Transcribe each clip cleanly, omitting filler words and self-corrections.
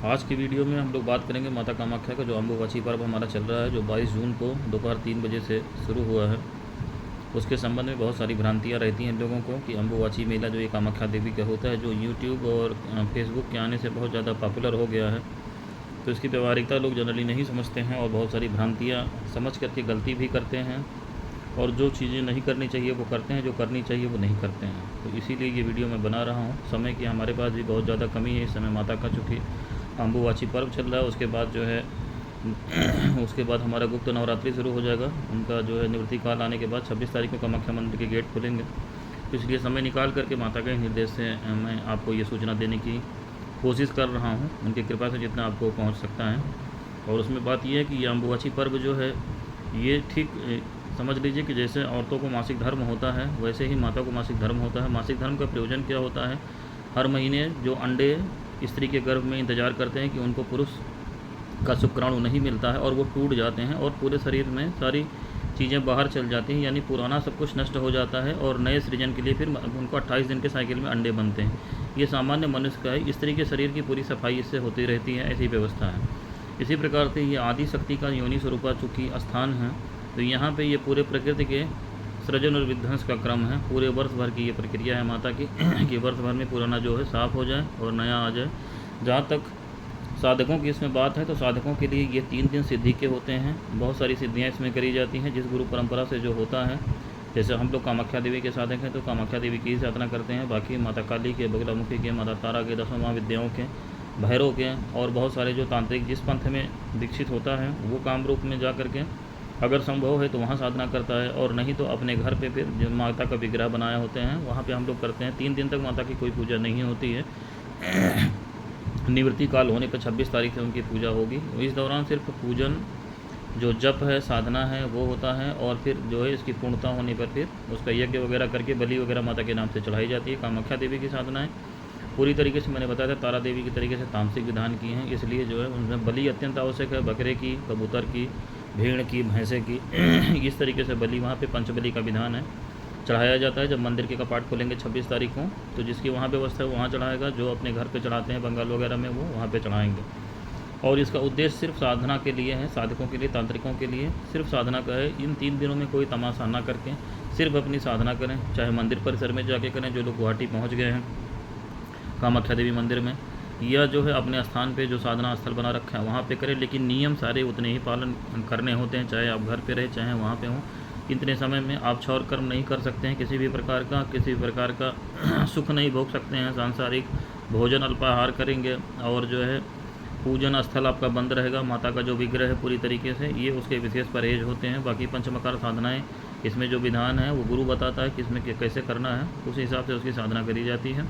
आज की वीडियो में हम लोग बात करेंगे माता कामाख्या का जो अम्बुबाची पर्व हमारा चल रहा है, जो 22 जून को दोपहर 3 बजे से शुरू हुआ है। उसके संबंध में बहुत सारी भ्रांतियाँ रहती हैं लोगों को कि अम्बुबाची मेला जो ये कामाख्या देवी का होता है, जो यूट्यूब और फेसबुक के आने से बहुत ज़्यादा पॉपुलर हो गया है, तो इसकी व्यवहारिकता लोग जनरली नहीं समझते हैं और बहुत सारी भ्रांतियाँ समझ करके गलती भी करते हैं, और जो चीज़ें नहीं करनी चाहिए वो करते हैं, जो करनी चाहिए वो नहीं करते हैं। तो इसीलिए ये वीडियो मैं बना रहा हूँ। समय की हमारे पास भी बहुत ज़्यादा कमी है इस समय माता का, चूँकि अम्बुबाची पर्व चल रहा है। उसके बाद जो है उसके बाद हमारा गुप्त नवरात्रि शुरू हो जाएगा। उनका जो है निवृत्ति काल आने के बाद 26 तारीख को कामाख्या मंदिर के गेट खुलेंगे। तो इसलिए समय निकाल करके माता के निर्देश से मैं आपको ये सूचना देने की कोशिश कर रहा हूँ, उनकी कृपा से जितना आपको पहुँच सकता है। और उसमें बात यह है कि ये अम्बुबाची पर्व जो है ये ठीक समझ लीजिए कि जैसे औरतों को मासिक धर्म होता है, वैसे ही माता को मासिक धर्म होता है। मासिक धर्म का प्रयोजन क्या होता है? हर महीने जो अंडे स्त्री के गर्भ में इंतज़ार करते हैं कि उनको पुरुष का शुक्राणु नहीं मिलता है और वो टूट जाते हैं और पूरे शरीर में सारी चीज़ें बाहर चल जाती हैं, यानी पुराना सब कुछ नष्ट हो जाता है और नए सृजन के लिए फिर उनको 28 दिन के साइकिल में अंडे बनते हैं। ये सामान्य मनुष्य का है। स्त्री के शरीर की पूरी सफाई इससे होती रहती है, ऐसी व्यवस्था है। इसी प्रकार से ये आदि शक्ति का योनि स्वरूपा चूँकि स्थान है, तो यहाँ पे ये पूरे प्रकृति के सृजन और विध्वंस का क्रम है। पूरे वर्ष भर की ये प्रक्रिया है माता की कि वर्ष भर में पुराना जो है साफ़ हो जाए और नया आ जाए। जहाँ तक साधकों की इसमें बात है, तो साधकों के लिए ये 3 दिन सिद्धि के होते हैं। बहुत सारी सिद्धियाँ इसमें करी जाती हैं जिस गुरु परंपरा से जो होता है। जैसे हम लोग कामाख्या देवी के साधक हैं तो कामाख्या देवी की ही साधना करते हैं। बाकी माता काली के, बगलामुखी के, माता तारा के, 10 महाविद्याओं के, भैरव के और बहुत सारे जो तांत्रिक जिस पंथ में दीक्षित होता है वो काम रूप में जा करके अगर संभव है तो वहाँ साधना करता है, और नहीं तो अपने घर पे फिर जो माता का विग्रह बनाए होते हैं वहाँ पे हम लोग करते हैं। 3 दिन तक माता की कोई पूजा नहीं होती है। निवृत्ति काल होने पर 26 तारीख से उनकी पूजा होगी। इस दौरान सिर्फ पूजन, जो जप है, साधना है, वो होता है, और फिर जो है इसकी पूर्णता होने पर फिर उसका यज्ञ वगैरह करके बलि वगैरह माता के नाम से चढ़ाई जाती है। कामाख्या देवी की साधनाएँ पूरी तरीके से मैंने बताया था तारा देवी की तरीके से तामसिक विधान की हैं, इसलिए जो है उनमें बलि अत्यंत आवश्यक है। बकरे की, कबूतर की, भेड़ की, भैंसे की इस तरीके से बलि वहाँ पे पंचबलि का विधान है, चढ़ाया जाता है। जब मंदिर के कपाट खोलेंगे 26 तारीख को, तो जिसकी वहाँ व्यवस्था है वहाँ चढ़ाएगा। जो अपने घर पे चढ़ाते हैं बंगाल वगैरह में, वो वहाँ पे चढ़ाएंगे। और इसका उद्देश्य सिर्फ साधना के लिए है, साधकों के लिए, तांत्रिकों के लिए सिर्फ साधना का है। इन 3 दिनों में कोई तमाशा ना करके सिर्फ अपनी साधना करें, चाहे मंदिर परिसर में जाके करें, जो लोग गुवाहाटी पहुँच गए हैं कामाख्या देवी मंदिर में, या जो है अपने स्थान पे जो साधना स्थल बना रखा है वहाँ पे करें। लेकिन नियम सारे उतने ही पालन करने होते हैं, चाहे आप घर पे रहे चाहे वहाँ पे हों। इतने समय में आप छौर कर्म नहीं कर सकते हैं, किसी भी प्रकार का सुख नहीं भोग सकते हैं सांसारिक। भोजन अल्पाहार करेंगे और जो है पूजन स्थल आपका बंद रहेगा। माता का जो विग्रह है पूरी तरीके से, ये उसके विशेष परहेज होते हैं। बाकी पंचमकार साधनाएँ, इसमें जो विधान है वो गुरु बताता है कि इसमें कैसे करना है, उस हिसाब से उसकी साधना करी जाती है।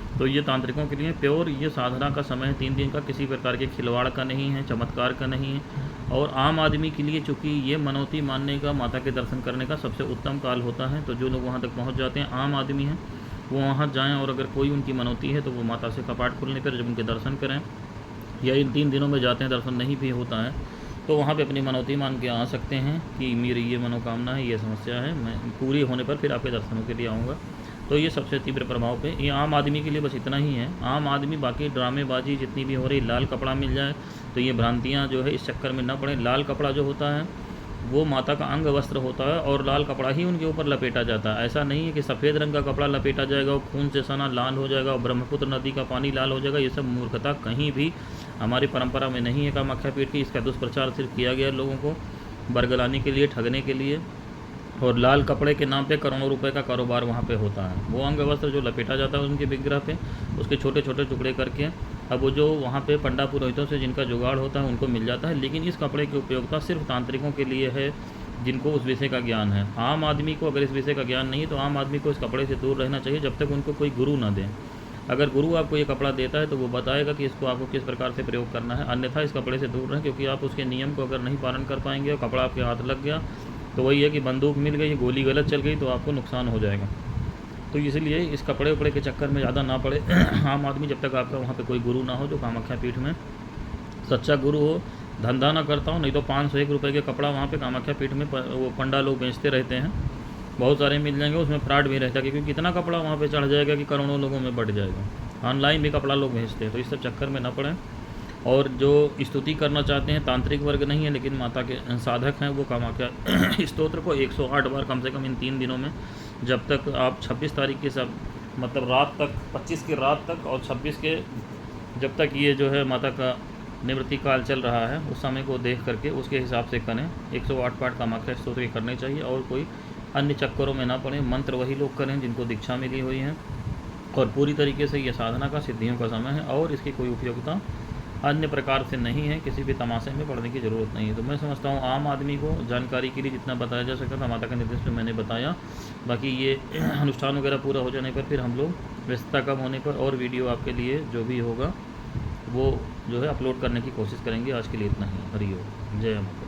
तो ये तांत्रिकों के लिए प्योर ये साधना का समय है 3 दिन का, किसी प्रकार के खिलवाड़ का नहीं है, चमत्कार का नहीं है। और आम आदमी के लिए चूँकि ये मनौती मानने का, माता के दर्शन करने का सबसे उत्तम काल होता है, तो जो लोग वहाँ तक पहुँच जाते हैं, आम आदमी हैं, वो वहाँ जाएँ और अगर कोई उनकी मनौती है तो वो माता से कपाट खुलने पर जब उनके दर्शन करें, या इन 3 दिनों में जाते हैं दर्शन नहीं भी होता है तो वहाँ पे अपनी मनौती मान के आ सकते हैं कि मेरी ये मनोकामना है, ये समस्या है, मैं पूरी होने पर फिर आपके दर्शनों के लिए आऊँगा। तो ये सबसे तीव्र प्रभाव पे ये आम आदमी के लिए बस इतना ही है। आम आदमी बाकी ड्रामेबाजी जितनी भी हो रही, लाल कपड़ा मिल जाए तो ये भ्रांतियाँ जो है इस चक्कर में ना पड़े। लाल कपड़ा जो होता है वो माता का अंग वस्त्र होता है और लाल कपड़ा ही उनके ऊपर लपेटा जाता है। ऐसा नहीं है कि सफ़ेद रंग का कपड़ा लपेटा जाएगा और खून से सना लाल हो जाएगा और ब्रह्मपुत्र नदी का पानी लाल हो जाएगा। ये सब मूर्खता कहीं भी हमारी परंपरा में नहीं है कामाख्या पीठ की। इसका दुष्प्रचार सिर्फ किया गया लोगों को बरगलाने के लिए, ठगने के लिए, और लाल कपड़े के नाम पे करोड़ों रुपए का कारोबार वहाँ पे होता है। वो अंग वस्त्र जो लपेटा जाता है उनके विग्रह पे, उसके छोटे छोटे टुकड़े करके अब वो जो वहाँ पे पंडा पुरोहितों से जिनका जुगाड़ होता है उनको मिल जाता है। लेकिन इस कपड़े की उपयोगिता सिर्फ तांत्रिकों के लिए है जिनको उस विषय का ज्ञान है। आम आदमी को अगर इस विषय का ज्ञान नहीं है तो आम आदमी को इस कपड़े से दूर रहना चाहिए जब तक उनको कोई गुरु ना दे। अगर गुरु आपको ये कपड़ा देता है तो वो बताएगा कि इसको आपको किस प्रकार से प्रयोग करना है, अन्यथा इस कपड़े से दूर रहें, क्योंकि आप उसके नियम को अगर नहीं पालन कर पाएंगे और कपड़ा आपके हाथ लग गया तो वही है कि बंदूक मिल गई, गोली गलत चल गई तो आपको नुकसान हो जाएगा। तो इसलिए इस कपड़े उपड़े के चक्कर में ज़्यादा ना पड़े आम आदमी, जब तक आपका वहाँ पे कोई गुरु ना हो जो कामाख्या पीठ में सच्चा गुरु हो, धंधा ना करता हो। नहीं तो 501 रुपये के कपड़ा वहाँ पे कामाख्या पीठ में वो पंडा लोग बेचते रहते हैं, बहुत सारे मिल जाएंगे, उसमें फ्रॉड भी रहता है क्योंकि कितना कपड़ा वहाँ पे चढ़ जाएगा कि करोड़ों लोगों में बढ़ जाएगा। ऑनलाइन भी कपड़ा लोग भेजते हैं, तो इस सब चक्कर में ना पड़ें। और जो स्तुति करना चाहते हैं, तांत्रिक वर्ग नहीं है लेकिन माता के साधक हैं, वो कामाख्या स्तोत्र को 108 बार कम से कम इन 3 दिनों में, जब तक आप 26 तारीख के सब मतलब रात तक, 25 की रात तक और 26 के जब तक ये जो है माता का निवृत्ति काल चल रहा है उस समय को देख करके उसके हिसाब से करें। 108 पाठ कामाख्या स्तोत्र के करने चाहिए और कोई अन्य चक्करों में ना पड़े। मंत्र वही लोग करें जिनको दीक्षा मिली हुई है और पूरी तरीके से ये साधना का, सिद्धियों का समय है और इसकी कोई उपयोगिता अन्य प्रकार से नहीं है, किसी भी तमाशे में पढ़ने की ज़रूरत नहीं है। तो मैं समझता हूँ आम आदमी को जानकारी के लिए जितना बताया जा सकता था माता के निर्देश में मैंने बताया। बाकी ये अनुष्ठान वगैरह पूरा हो जाने पर फिर हम लोग व्यस्तता कम होने पर और वीडियो आपके लिए जो भी होगा वो जो है अपलोड करने की कोशिश करेंगे। आज के लिए इतना ही। हरि ओम, जय माता।